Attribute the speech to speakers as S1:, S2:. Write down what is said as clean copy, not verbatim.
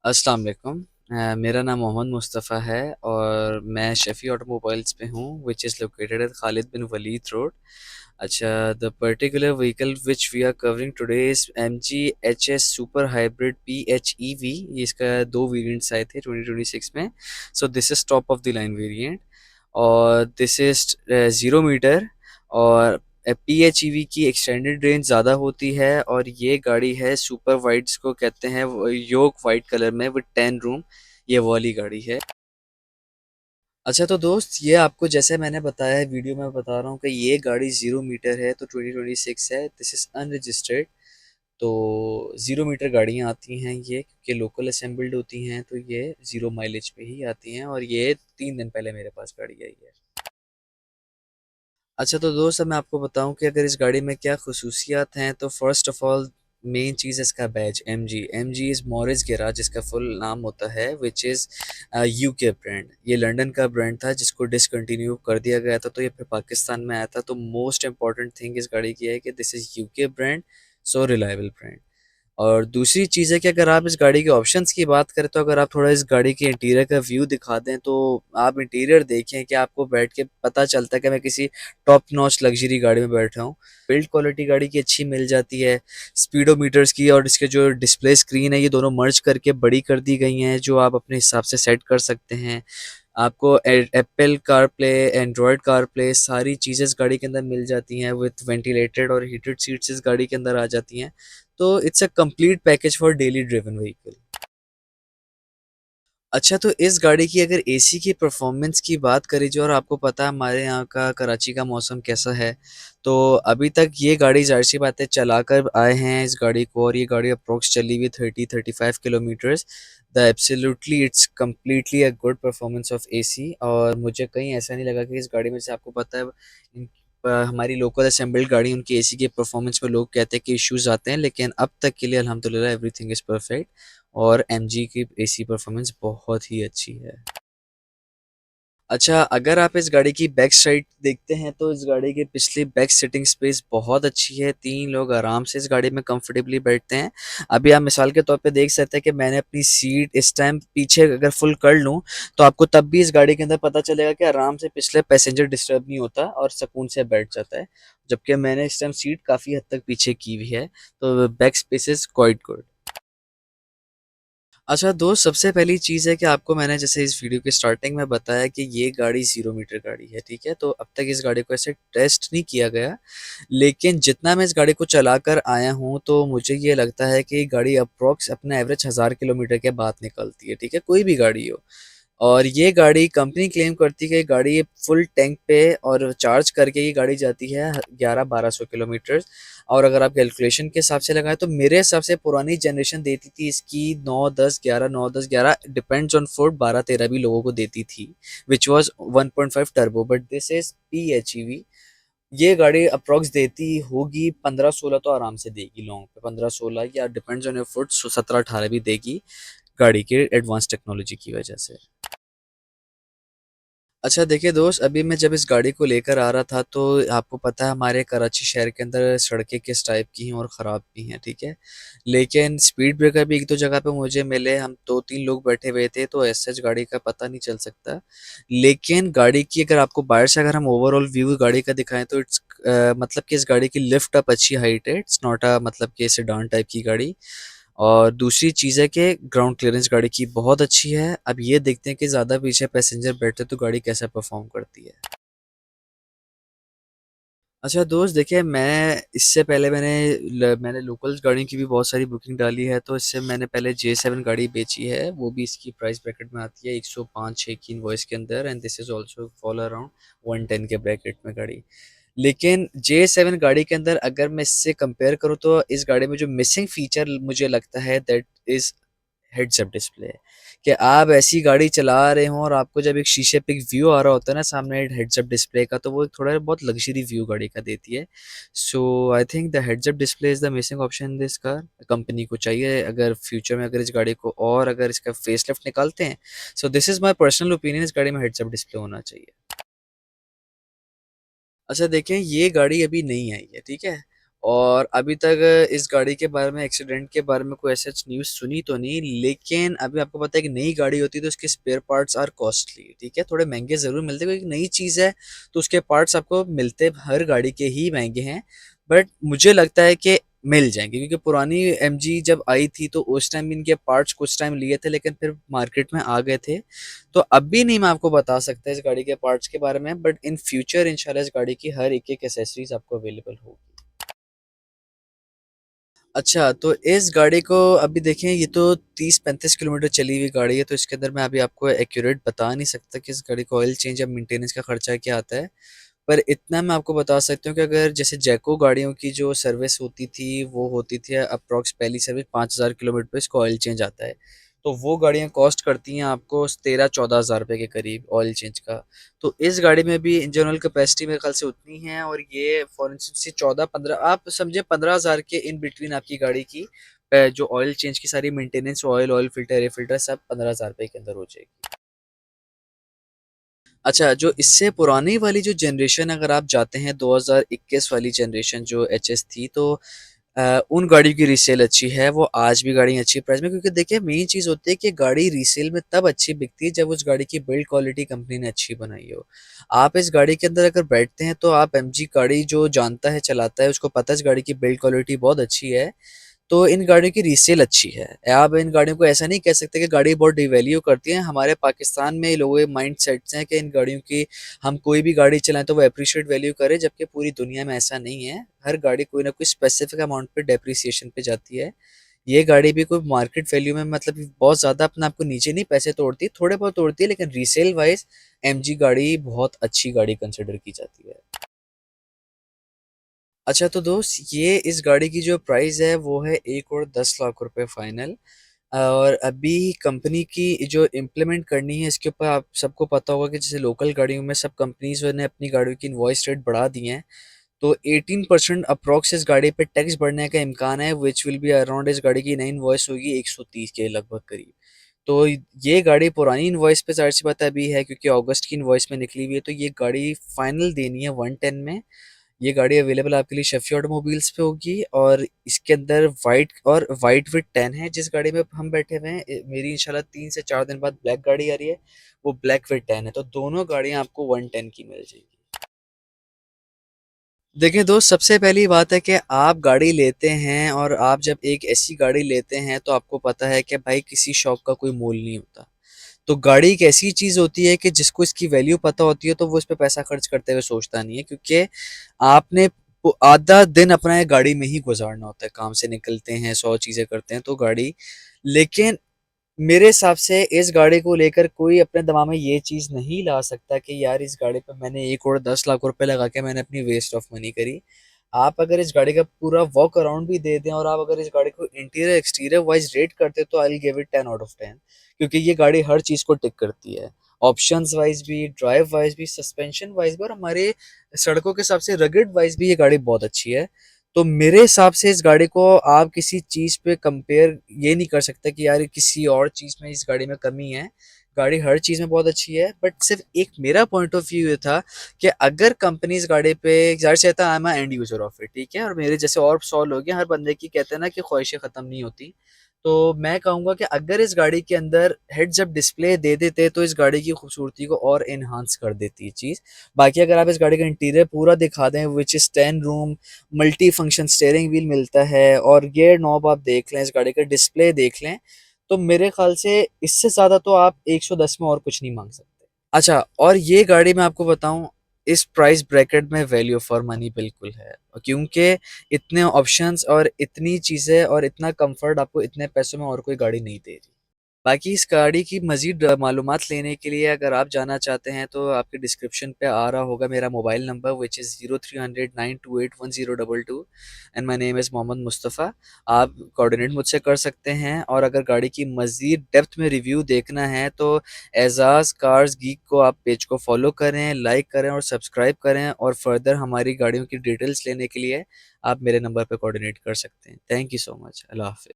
S1: अस्सलाम वालेकुम। मेरा नाम मोहम्मद मुस्तफ़ा है और मैं शफ़ी ऑटोमोबाइल्स पे हूँ which is located at Khalid bin Walid road. अच्छा, the particular vehicle which we are covering today is M G H S super hybrid P H E V. ये इसका दो वेरिएंट्स आए थे 2026 में। So this is top of the line variant और this is 0 metre और PHEV की extended range ज़्यादा होती है और ये गाड़ी है सुपर वाइड जिसको कहते हैं योक वाइट कलर में विद 10 रूम। ये वो वाली गाड़ी है। अच्छा तो दोस्त, ये आपको जैसे मैंने बताया है वीडियो में बता रहा हूँ कि ये गाड़ी 0 मीटर है तो 2026 है। This is unregistered. तो 0 मीटर गाड़ियाँ आती हैं ये क्योंकि लोकल असेंबल्ड होती हैं, तो ये 0 माइलेज पे ही आती हैं और ये 3 दिन पहले मेरे पास गाड़ी आई है। अच्छा तो दोस्त, अब मैं आपको बताऊं कि अगर इस गाड़ी में क्या खसूसियात हैं तो फर्स्ट ऑफ ऑल मेन चीज़ है इसका badge M G is Morris Garage जिसका फुल नाम होता है विच इज़ यूके ब्रांड। ये लंदन का ब्रांड था जिसको डिसकंटिन्यू कर दिया गया था, तो ये फिर पाकिस्तान में आया था। तो मोस्ट इंपॉर्टेंट थिंग इस गाड़ी की है कि this is UK brand, so reliable brand. और दूसरी चीज़ है कि अगर आप इस गाड़ी के ऑप्शंस की बात करें तो अगर आप थोड़ा इस गाड़ी के इंटीरियर का व्यू दिखा दें तो आप इंटीरियर देखें कि आपको बैठ के पता चलता है कि मैं किसी टॉप नॉच लग्जरी गाड़ी में बैठा हूँ। बिल्ड क्वालिटी गाड़ी की अच्छी मिल जाती है। स्पीडोमीटर्स की और इसके जो डिस्प्ले स्क्रीन है ये दोनों मर्ज करके बड़ी कर दी गई हैं जो आप अपने हिसाब से सेट कर सकते हैं। आपको Apple car play, Android car play सारी चीज़ें इस गाड़ी के अंदर मिल जाती हैं विथ वेंटिलेटेड और हीटेड सीट्स इस गाड़ी के अंदर आ जाती हैं। तो it's a complete package for daily driven vehicle. अच्छा तो इस गाड़ी की अगर एसी की परफॉर्मेंस की बात करी जाए और आपको पता है हमारे यहाँ का कराची का मौसम कैसा है, तो अभी तक ये गाड़ी ज़ाहिर सी बात है चला कर आए हैं इस गाड़ी को और ये गाड़ी अप्रोक्स चली हुई 30-35 kilometres. The absolutely it's completely a good performance of AC और मुझे कहीं ऐसा नहीं लगा कि इस गाड़ी में से आपको पता है हमारी लोकल असेंबल्ड गाड़ी उनकी एसी के परफॉर्मेंस में लोग कहते हैं कि इश्यूज आते हैं, लेकिन अब तक के लिए अल्हम्दुलिल्लाह एवरीथिंग इज़ परफेक्ट और एमजी की एसी परफॉर्मेंस बहुत ही अच्छी है। अच्छा, अगर आप इस गाड़ी की बैक साइड देखते हैं तो इस गाड़ी की पिछली बैक सिटिंग स्पेस बहुत अच्छी है। 3 लोग आराम से इस गाड़ी में कंफर्टेबली बैठते हैं। अभी आप मिसाल के तौर पे देख सकते हैं कि मैंने अपनी सीट इस टाइम पीछे अगर फुल कर लूँ तो आपको तब भी इस गाड़ी के अंदर पता चलेगा कि आराम से पिछले पैसेंजर डिस्टर्ब नहीं होता और सुकून से बैठ जाता है। जबकि मैंने इस टाइम सीट काफ़ी हद तक पीछे की हुई है, तो back space is quite good. अच्छा दोस्त, सबसे पहली चीज़ है कि आपको मैंने जैसे इस वीडियो की स्टार्टिंग में बताया कि ये गाड़ी 0 मीटर गाड़ी है, ठीक है? तो अब तक इस गाड़ी को ऐसे टेस्ट नहीं किया गया, लेकिन जितना मैं इस गाड़ी को चला कर आया हूँ तो मुझे ये लगता है कि गाड़ी अप्रॉक्स अपना एवरेज 1000 किलोमीटर के बाद निकलती है, ठीक है? कोई भी गाड़ी हो। और ये गाड़ी कंपनी क्लेम करती है कि गाड़ी फुल टैंक पे और चार्ज करके ये गाड़ी जाती है 11-1200 किलोमीटर। और अगर आप कैलकुलेशन के हिसाब से लगाएं तो मेरे हिसाब से पुरानी जनरेशन देती थी इसकी 9-10-11, 9-10-11 डिपेंड्स ऑन फुट, 12-13 भी लोगों को देती थी which was 1.5 turbo, but this is P H E V. ये गाड़ी अप्रोक्स देती होगी 15-16 तो आराम से देगी लॉन्ग पे, 15-16 या डिपेंड्स ऑन योर फुट 17-18 भी देगी गाड़ी के एडवांस टेक्नोलॉजी की वजह से। अच्छा देखिए दोस्त, अभी मैं जब इस गाड़ी को लेकर आ रहा था तो आपको पता है हमारे कराची शहर के अंदर सड़कें किस टाइप की हैं और ख़राब भी हैं, ठीक है? लेकिन स्पीड ब्रेकर भी एक दो जगह पे मुझे मिले, हम दो तीन लोग बैठे हुए थे तो ऐसे गाड़ी का पता नहीं चल सकता। लेकिन गाड़ी की अगर आपको बाहर से अगर हम ओवरऑल व्यू गाड़ी का दिखाएं तो इट्स मतलब कि इस गाड़ी की लिफ्ट अप अच्छी हाइट है। इट्स नॉट अ मतलब कि सेडान टाइप की गाड़ी। और दूसरी चीज़ है कि ग्राउंड क्लियरेंस गाड़ी की बहुत अच्छी है। अब ये देखते हैं कि ज़्यादा पीछे पैसेंजर बैठे तो गाड़ी कैसा परफॉर्म करती है। अच्छा दोस्त देखिए, मैं इससे पहले मैंने लोकल गाड़ी की भी बहुत सारी बुकिंग डाली है, तो इससे मैंने पहले J7 गाड़ी बेची है, वो भी इसकी प्राइस ब्रैकेट में आती है 105-6 की इनवॉइस के अंदर, and this is also fall around 110 के ब्रैकेट में गाड़ी। लेकिन J7 गाड़ी के अंदर अगर मैं इससे कंपेयर करूँ तो इस गाड़ी में जो मिसिंग फीचर मुझे लगता है that is heads up display. कि आप ऐसी गाड़ी चला रहे हो और आपको जब एक शीशे पे एक व्यू आ रहा होता है ना सामने हेड्स अप डिस्प्ले का, तो वो एक थोड़ा बहुत लग्जरी व्यू गाड़ी का देती है। So I think the heads up display is the missing option in this car. Company को चाहिए अगर फ्यूचर में अगर इस गाड़ी को और अगर इसका फेसलिफ्ट निकालते हैं, so this is my personal opinion, इस गाड़ी में हेड्स अप डिस्प्ले होना चाहिए। अच्छा देखिए, ये गाड़ी अभी नहीं आई है, ठीक है? और अभी तक इस गाड़ी के बारे में, एक्सीडेंट के बारे में कोई ऐसा न्यूज़ सुनी तो नहीं, लेकिन अभी आपको पता है कि नई गाड़ी होती है तो उसके स्पेयर पार्ट्स आर कॉस्टली, ठीक है, थोड़े महंगे ज़रूर मिलते हैं क्योंकि नई चीज़ है, तो उसके पार्ट्स आपको मिलते हर गाड़ी के ही महंगे हैं, बट मुझे लगता है कि मिल जाएंगे क्योंकि पुरानी एमजी जब आई थी तो उस टाइम इनके पार्ट्स कुछ टाइम लिए थे लेकिन फिर मार्केट में आ गए थे। तो अभी नहीं मैं आपको बता सकता इस गाड़ी के पार्ट्स के बारे में, बट इन फ्यूचर इंशाल्लाह इस गाड़ी की हर एक एक एसेसरीज आपको अवेलेबल होगी। अच्छा, तो इस गाड़ी को अभी देखें, ये तो 30-35 किलोमीटर चली हुई गाड़ी है, तो इसके अंदर मैं अभी आपको एक्यूरेट बता नहीं सकता कि इस गाड़ी को ऑयल चेंज या मेंटेनेंस का खर्चा क्या आता है। पर इतना मैं आपको बता सकता हूँ कि अगर जैसे जैको गाड़ियों की जो सर्विस होती थी, वो होती थी अप्रॉक्स पहली सर्विस 5000 किलोमीटर पे इसको ऑयल चेंज आता है। तो वो गाड़ियाँ कॉस्ट करती हैं आपको 13-14 हज़ार रुपये के करीब ऑयल चेंज का। तो इस गाड़ी में भी इंजन ऑयल कैपेसिटी मेरे ख्याल से उतनी है, और ये फॉर इंस्टेंस 14-15, आप समझे 15 हज़ार के इन बिटवीन आपकी गाड़ी की जो ऑयल चेंज की सारी maintenance, oil, oil filter, air filter सब 15 हज़ार रुपये के अंदर हो जाएगी। अच्छा, जो इससे पुरानी वाली जो जनरेशन अगर आप जाते हैं 2021 वाली जनरेशन जो एचएस थी, तो उन गाड़ियों की रीसेल अच्छी है, वो आज भी गाड़ी अच्छी प्राइस में, क्योंकि देखिए मेन चीज़ होती है कि गाड़ी रीसेल में तब अच्छी बिकती है जब उस गाड़ी की बिल्ड क्वालिटी कंपनी ने अच्छी बनाई हो। आप इस गाड़ी के अंदर अगर बैठते हैं तो आप एमजी गाड़ी जो जानता है चलाता है उसको पता है इस गाड़ी की बिल्ड क्वालिटी बहुत अच्छी है, तो इन गाड़ियों की रीसेल अच्छी है। आप इन गाड़ियों को ऐसा नहीं कह सकते कि गाड़ी बहुत डिवैल्यू करती है। हमारे पाकिस्तान में लोगों के माइंड सेट्स हैं कि इन गाड़ियों की हम कोई भी गाड़ी चलाएं तो वो एप्रिशिएट वैल्यू करे, जबकि पूरी दुनिया में ऐसा नहीं है। हर गाड़ी कोई ना कोई स्पेसिफिक अमाउंट पे डेप्रिसिएशन पे जाती है। ये गाड़ी भी कोई मार्केट वैल्यू में मतलब बहुत ज़्यादा अपने आप को नीचे नहीं पैसे तोड़ती, थोड़े बहुत तोड़ती है, लेकिन रीसेल वाइज एमजी गाड़ी बहुत अच्छी गाड़ी कंसिडर की जाती है। अच्छा, तो दोस्त ये इस गाड़ी की जो प्राइस है वो है 1 करोड़ 10 लाख रुपए फाइनल। और अभी कंपनी की जो इम्प्लीमेंट करनी है इसके ऊपर आप सबको पता होगा कि जैसे लोकल गाड़ियों में सब कंपनीज ने अपनी गाड़ियों की इनवॉइस रेट बढ़ा दी हैं, तो 18% अप्रॉक्स इस गाड़ी पे टैक्स बढ़ने का इम्कान है, विच विल बी अराउंड, इस गाड़ी की नई इनवॉइस होगी 130 के लगभग करीब। तो ये गाड़ी पुरानी इनवॉइस पे जाहिर सी बात है अभी है क्योंकि अगस्त की इनवॉइस में निकली हुई है, तो ये गाड़ी फाइनल देनी है 110 में। ये गाड़ी अवेलेबल आपके लिए शेफी ऑटोमोबाइल्स पे होगी, और इसके अंदर वाइट विद टैन है जिस गाड़ी में हम बैठे हुए हैं। मेरी इंशाल्लाह 3 से 4 दिन बाद ब्लैक गाड़ी आ रही है, वो ब्लैक विद टैन है, तो दोनों गाड़ियां आपको 110 की मिल जाएगी। देखिए दोस्त, सबसे पहली बात है कि आप गाड़ी लेते हैं, और आप जब एक ऐसी गाड़ी लेते हैं तो आपको पता है कि भाई किसी शौक का कोई मोल नहीं होता। तो गाड़ी एक ऐसी चीज़ होती है कि जिसको इसकी वैल्यू पता होती है तो वो इस पे पैसा खर्च करते हुए सोचता नहीं है, क्योंकि आपने आधा दिन अपना एक गाड़ी में ही गुजारना होता है, काम से निकलते हैं 100 चीज़ें करते हैं तो गाड़ी। लेकिन मेरे हिसाब से इस गाड़ी को लेकर कोई अपने दिमाग में ये चीज़ नहीं ला सकता कि यार इस गाड़ी पे मैंने 1 करोड़ 10 लाख रुपए लगा के मैंने अपनी वेस्ट ऑफ मनी करी। आप अगर इस गाड़ी का पूरा वॉक अराउंड भी दे दें, और आप अगर इस गाड़ी को इंटीरियर एक्सटीरियर वाइज रेट करते तो I give it 10 out of 10, क्योंकि ये गाड़ी हर चीज़ को टिक करती है। ऑप्शंस वाइज भी, ड्राइव वाइज भी, सस्पेंशन वाइज भी, और हमारे सड़कों के हिसाब से रगड़ वाइज भी ये गाड़ी बहुत अच्छी है। तो मेरे हिसाब से इस गाड़ी को आप किसी चीज़ पे कंपेयर ये नहीं कर सकते कि यार किसी और चीज़ में इस गाड़ी में कमी है। गाड़ी हर चीज़ में बहुत अच्छी है, बट सिर्फ एक मेरा पॉइंट ऑफ व्यू ये था कि अगर कंपनी इस गाड़ी पे, ज़ाहिर सी बात है I am end user of it, ठीक है, और मेरे जैसे और 100 लोग हैं, हर बंदे की कहते हैं ना कि ख्वाहिशें ख़त्म नहीं होती। तो मैं कहूँगा कि अगर इस गाड़ी के अंदर हेड्स अप डिस्प्ले दे देते तो इस गाड़ी की खूबसूरती को और एनहांस कर देती है चीज़। बाकी अगर आप इस गाड़ी का इंटीरियर पूरा दिखा दें, which is 10 room, multi function steering wheel मिलता है, और गियर नॉब आप देख लें, इस गाड़ी का डिस्प्ले देख लें, तो मेरे ख्याल से इससे ज़्यादा तो आप 110 में और कुछ नहीं मांग सकते। अच्छा, और ये गाड़ी मैं आपको बताऊं, इस प्राइस ब्रैकेट में वैल्यू फॉर मनी बिल्कुल है, क्योंकि इतने ऑप्शंस और इतनी चीज़ें और इतना कंफर्ट आपको इतने पैसों में और कोई गाड़ी नहीं दे रही। बाकी इस गाड़ी की मज़ीद मालूमात लेने के लिए अगर आप जाना चाहते हैं तो आपके डिस्क्रिप्शन पे आ रहा होगा मेरा mobile number, which is 0300 928 1022, and my name is Mohammad Mustafa. आप कोऑर्डिनेट मुझसे कर सकते हैं, और अगर गाड़ी की मज़ीद डेप्थ में रिव्यू देखना है तो एजाज कार्स गीक को आप पेज को फॉलो करें, लाइक करें और सब्सक्राइब करें, और फर्दर हमारी गाड़ियों की डिटेल्स लेने के लिए आप मेरे नंबर पर कोऑर्डिनेट कर सकते हैं। Thank you so much. अल्लाह हाफ़िज़।